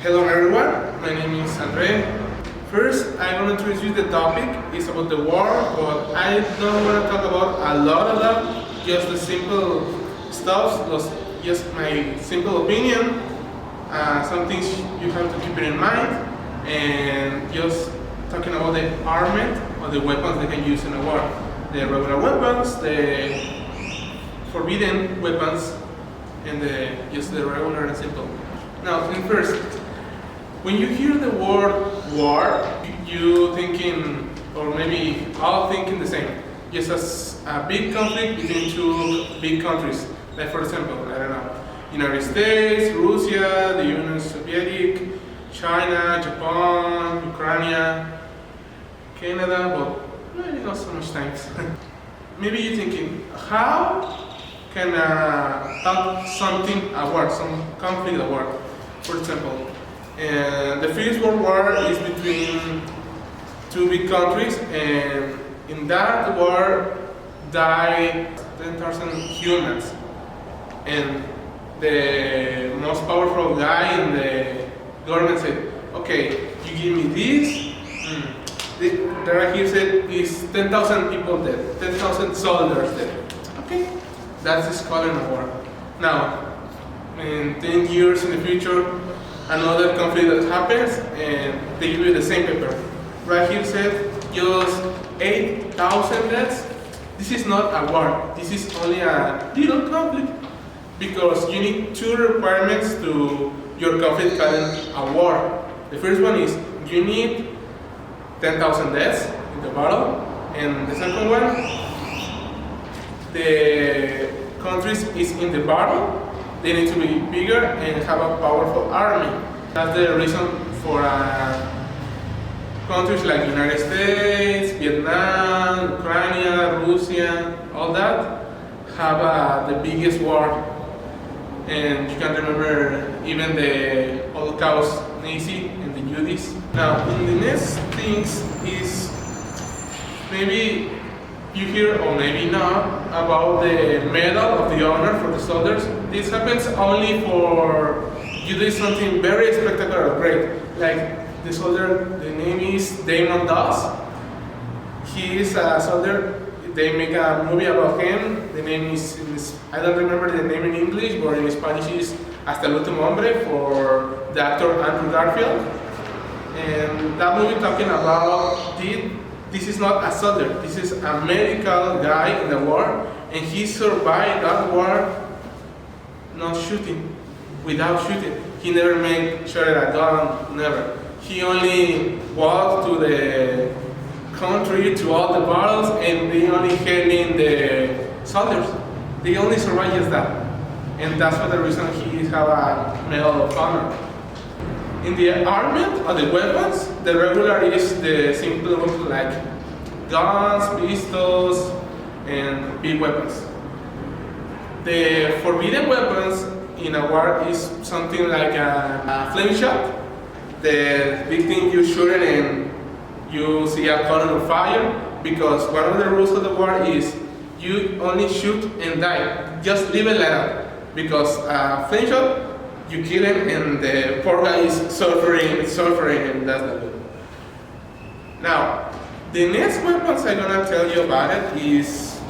Hello everyone, my name is Andre. First, I want to introduce the topic. It's about the war, but I don't want to talk about a lot of that. Just the simple stuff, just my simple opinion. Some things you have to keep it in mind, and just talking about the armament or the weapons they can use in a war. The regular weapons, the forbidden weapons, and just the regular and simple. Now, first, when you hear the word war, you thinking, or maybe all thinking the same, just as a big conflict between two big countries. Like for example, I don't know, United States, Russia, the Union Soviet, China, Japan, Ukraine, Canada, but maybe not so much times. Maybe you're thinking, how can talk something a war, some conflict a war? For example, the First World War is between two big countries, and in that war died 10,000 humans. And the most powerful guy in the government said, okay, you give me this. The right here said is 10,000 people dead, 10,000 soldiers dead. Okay, that's called a war. Now, in 10 years in the future, another conflict that happens, and they give you the same paper. Right here said just 8,000 deaths. This is not a war. This is only a little conflict, because you need two requirements to your conflict called a war. The first one is you need 10,000 deaths in the battle, and the second one, the countries is in the battle. They need to be bigger and have a powerful army. That's the reason for countries like United States, Vietnam, Ukraine, Russia, all that have the biggest war. And you can remember even the Holocaust, Nazi and the Jews. Now, the next things is maybe you hear, or maybe not, about the Medal of the Honor for the soldiers. This happens only for you do something very spectacular or great. Like the soldier, the name is Damon Doss. He is a soldier. They make a movie about him. The name is, I don't remember the name in English, but in Spanish is Hasta el último hombre, for the actor Andrew Garfield. And that movie talking about this is not a soldier, this is a medical guy in the war, and he survived that war not shooting, without shooting. He never made sure a gun, never. He only walked to the country, to all the battles, and they only handling the soldiers. They only survived just that. And that's for the reason he have a Medal of Honor. In the armament or the weapons, the regular is the simple ones like guns, pistols, and big weapons. The forbidden weapons in a war is something like a flame shot. The big thing you shoot it and you see a column of fire, because one of the rules of the war is you only shoot and die. Just leave it like that, because flame shot, you kill him and the poor guy is suffering, and that's not good. Now, the next weapons I'm gonna tell you about it is,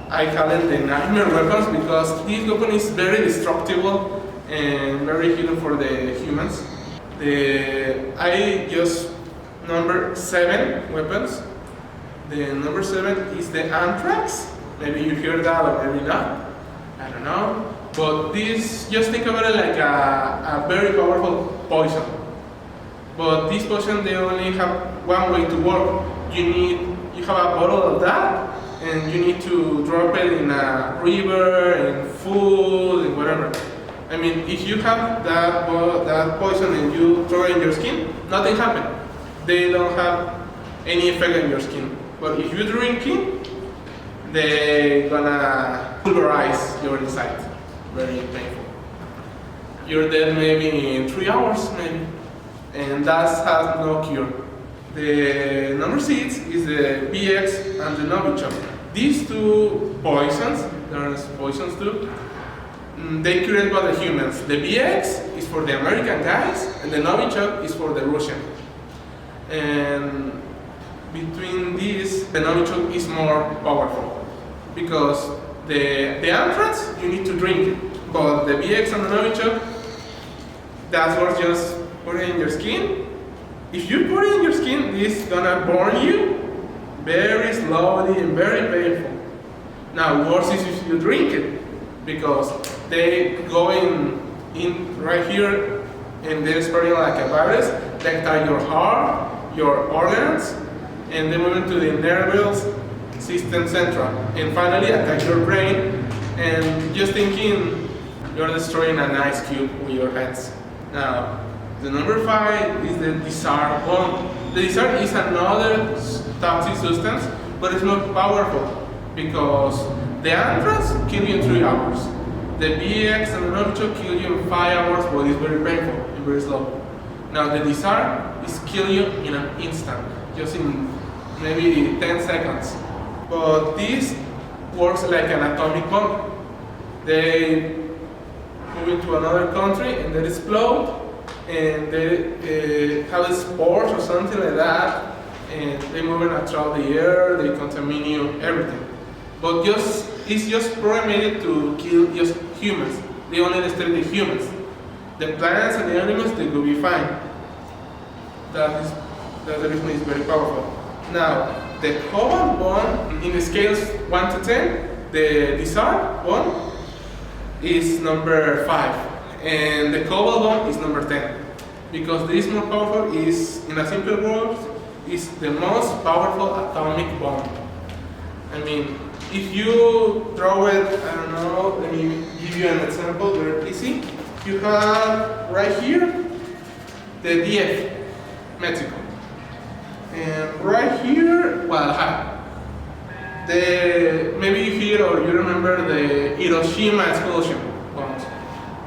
I call them the nightmare weapons, because this weapon is very destructible and very hidden for the humans. I just number 7 weapons. The number 7 is the anthrax. Maybe you hear that or maybe not. I don't know. But this, just think about it like a very powerful poison. But this poison, they only have one way to work. You have a bottle of that, and you need to drop it in a river, in food, and whatever. I mean, if you have that poison and you throw it in your skin, nothing happens. They don't have any effect on your skin. But if you drink it, they're gonna pulverize your inside. Very painful. You're dead maybe in 3 hours, maybe. And that has no cure. The number 6 is the BX and the Novichok. These two poisons, there's poisons too, they create by the humans. The BX is for the American guys, and the Novichok is for the Russian. And between these, the Novichok is more powerful because the anthrax you need to drink it, but the BX and the Novichok, that's what just put it in your skin. If you put it in your skin, this is gonna burn you very slowly and very painful. Now, worse is if you drink it, because they go in right here and they're spreading like a virus. They attack your heart, your organs, and they move into the nervous system central. And finally attack your brain, and just thinking you're destroying an ice cube with your hands. Now, the number 5 is the desert bomb. The desert is another toxic substance, but it's not powerful because the anthrax kill you in 3 hours. The BX and the Novichok kill you in 5 hours, but it's very painful and very slow. Now the desert is kill you in an instant, just in maybe 10 seconds. But this works like an atomic bomb. They move into another country and they explode, and they have a spores or something like that, and they move in throughout the air, they contaminate everything. But it's just programmed to kill just humans. They only destroy the humans. The plants and the animals, they will be fine. That's the reason it's very powerful. Now, the cobalt bond, in the scales 1 to 10, the desert bond is number 5, and the cobalt bond is number 10. Because this more powerful is, in a simple word, is the most powerful atomic bomb. I mean, if you throw it, I don't know, let me give you an example very easy. You have right here the DF, Mexico. And right here, Guadalajara. Maybe you hear or you remember the Hiroshima explosion bombs.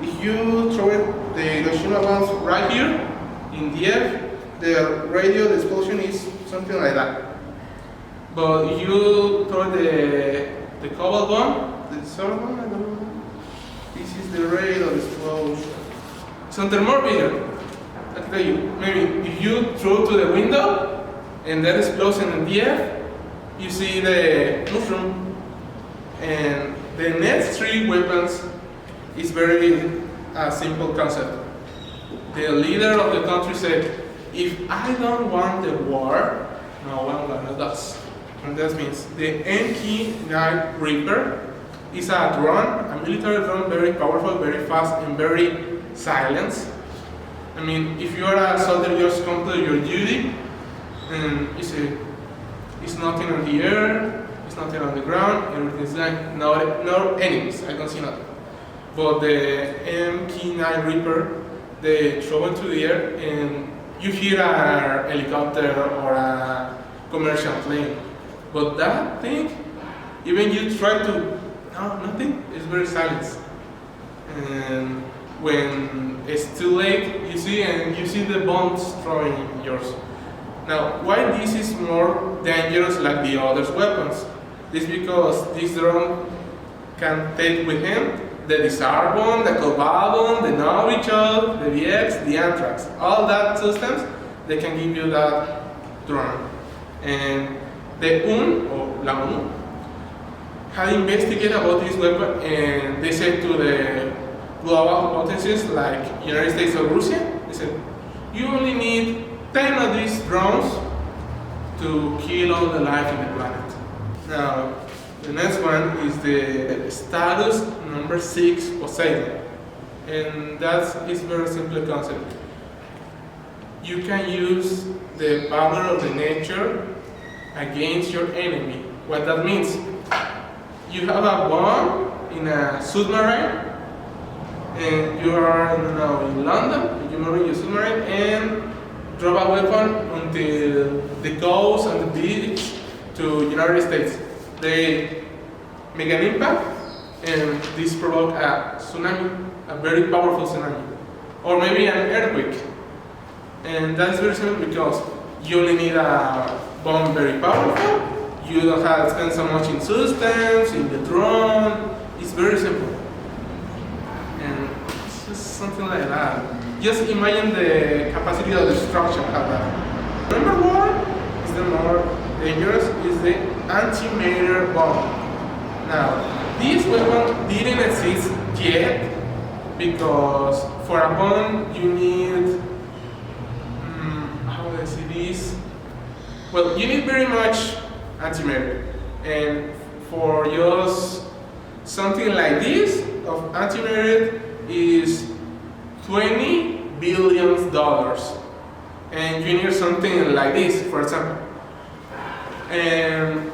If you throw it, the Hiroshima bombs right here in DF, the radio explosion is something like that. But if you throw the cobalt bomb, the solar bomb, I don't know. This is the rate of explosion. Something more bigger. I can tell you. Maybe if you throw to the window and that explodes in the DF, you see the mushroom. And the next 3 weapons is very simple concept. The leader of the country said, if I don't want the war, no one gonna does. And that means the MK9 Reaper is a drone, a military drone, very powerful, very fast, and very silent. I mean, if you are a soldier, you just come to your duty, and you see, it's nothing on the air, it's nothing on the ground, everything's like no enemies. I don't see nothing. But the MK9 Reaper, they throw it to the air, and you hear a helicopter or a commercial plane. But that thing, even you try to, no, nothing, it's very silent. And when it's too late, you see the bombs throwing yours. Now, why this is more dangerous like the other weapons? This because this drone can take with him the desert bomb, the cobalt bomb, the Novichok, the VX, the anthrax. All that substance, they can give you that drone. And the UN, or La ONU, had investigated about this weapon, and they said to the global potencies like United States or Russia, they said, you only need 10 of these drones to kill all the life in the planet. Now, the next one is the status number 6, Poseidon. And that is very simple concept. You can use the power of the nature against your enemy. What that means, you have a bomb in a submarine, and you are in London, and you move in your submarine and drop a weapon until the coast and the beach to United States. They make an impact, and this provoke a tsunami, a very powerful tsunami, or maybe an earthquake. And that's very simple because you only need a bomb very powerful. You don't have to spend so much in substance, in the drone. It's very simple. just something like that. Just imagine the capacity of destruction have that. Number one is the more dangerous, is the antimatter bomb. Now, this weapon didn't exist yet because for a bomb you need, how would I say this? Well, you need very much antimatter, and for just something like this of antimatter is $20 billion, and you need something like this, for example. And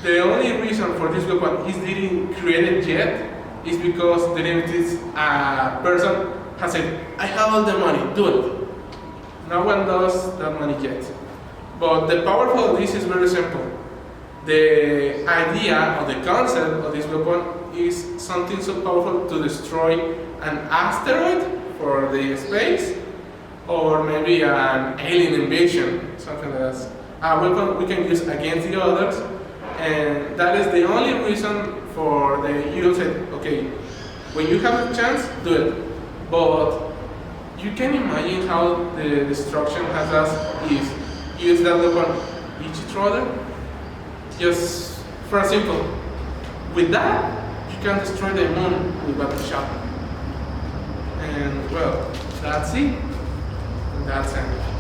the only reason for this weapon is didn't created yet is because there is a person has said, I have all the money, do it. No one does that money yet. But the power of this is very simple. The idea or the concept of this weapon is something so powerful to destroy an asteroid for the space, or maybe an alien invasion, something like that. A weapon we can use against the others, and that is the only reason for the you said, okay, when you have a chance, do it. But you can imagine how the destruction has us is use that weapon each other. Just for simple, with that you can destroy the moon with one shot. And well, that's it. That's it.